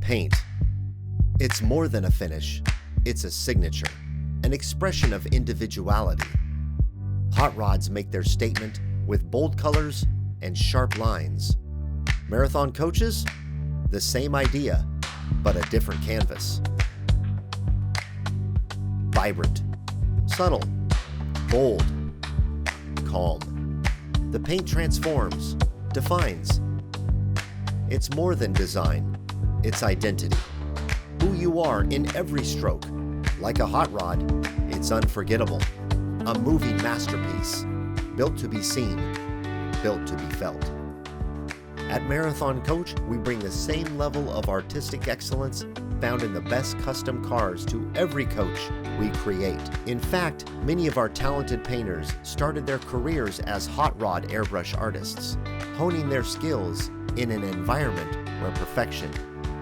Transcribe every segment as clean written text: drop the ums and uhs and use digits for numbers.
Paint. It's more than a finish, it's a signature, an expression of individuality. Hot rods make their statement with bold colors and sharp lines. Marathon coaches? The same idea, but a different canvas. Vibrant, subtle, bold, calm. The paint transforms, defines. It's more than design, it's identity. Who you are in every stroke. Like a hot rod, it's unforgettable. A moving masterpiece, built to be seen, built to be felt. At Marathon Coach, we bring the same level of artistic excellence found in the best custom cars to every coach we create. In fact, many of our talented painters started their careers as hot rod airbrush artists, honing their skills in an environment where perfection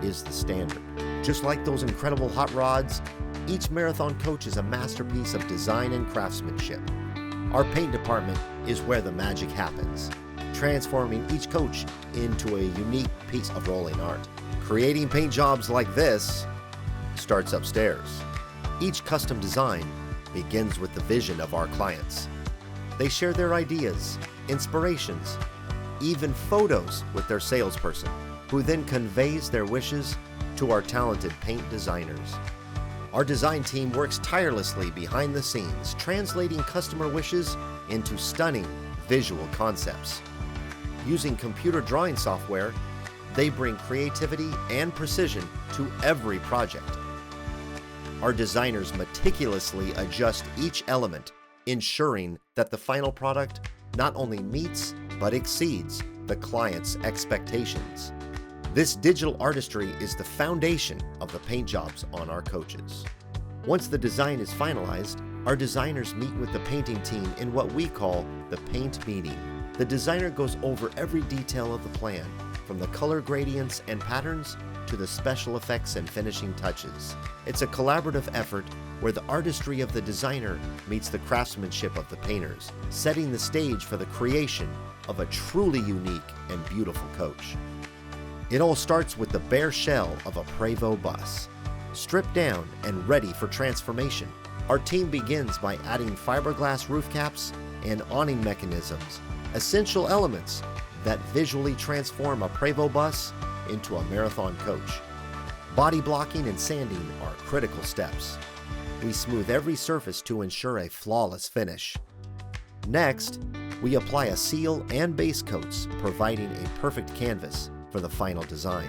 is the standard. Just like those incredible hot rods, each Marathon Coach is a masterpiece of design and craftsmanship. Our paint department is where the magic happens, transforming each coach into a unique piece of rolling art. Creating paint jobs like this starts upstairs. Each custom design begins with the vision of our clients. They share their ideas, inspirations, even photos with their salesperson, who then conveys their wishes to our talented paint designers. Our design team works tirelessly behind the scenes, translating customer wishes into stunning visual concepts. Using computer drawing software, they bring creativity and precision to every project. Our designers meticulously adjust each element, ensuring that the final product not only meets but exceeds the client's expectations. This digital artistry is the foundation of the paint jobs on our coaches. Once the design is finalized, our designers meet with the painting team in what we call the paint meeting. The designer goes over every detail of the plan, from the color gradients and patterns to the special effects and finishing touches. It's a collaborative effort where the artistry of the designer meets the craftsmanship of the painters, setting the stage for the creation of a truly unique and beautiful coach. It all starts with the bare shell of a Prevost bus. Stripped down and ready for transformation, our team begins by adding fiberglass roof caps and awning mechanisms, essential elements that visually transform a Prevost bus into a Marathon coach. Body blocking and sanding are critical steps. We smooth every surface to ensure a flawless finish. Next, we apply a seal and base coats, providing a perfect canvas for the final design.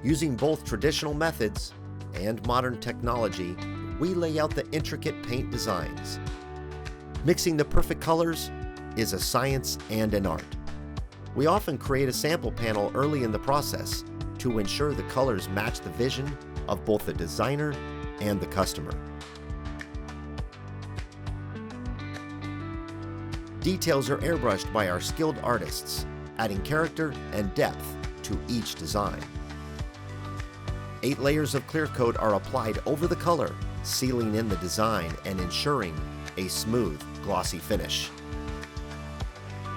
Using both traditional methods and modern technology, we lay out the intricate paint designs. Mixing the perfect colors is a science and an art. We often create a sample panel early in the process to ensure the colors match the vision of both the designer and the customer. Details are airbrushed by our skilled artists, adding character and depth to each design. 8 layers of clear coat are applied over the color, sealing in the design and ensuring a smooth, glossy finish.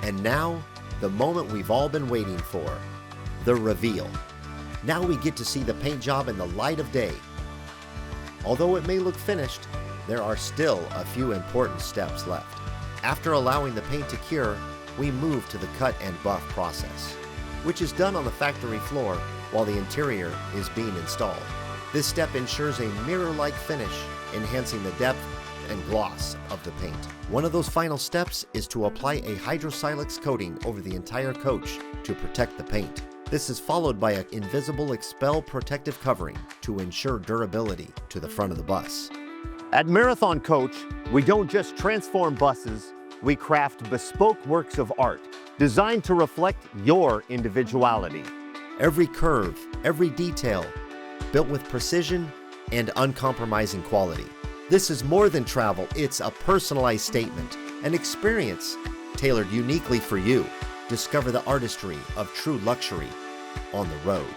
And now, the moment we've all been waiting for, the reveal. Now we get to see the paint job in the light of day. Although it may look finished, there are still a few important steps left. After allowing the paint to cure, we move to the cut and buff process, which is done on the factory floor while the interior is being installed. This step ensures a mirror-like finish, enhancing the depth and gloss of the paint. One of those final steps is to apply a hydrosilix coating over the entire coach to protect the paint. This is followed by an invisible expel protective covering to ensure durability to the front of the bus. At Marathon Coach, we don't just transform buses, we craft bespoke works of art designed to reflect your individuality. Every curve, every detail, built with precision and uncompromising quality. This is more than travel, it's a personalized statement, an experience tailored uniquely for you. Discover the artistry of true luxury on the road.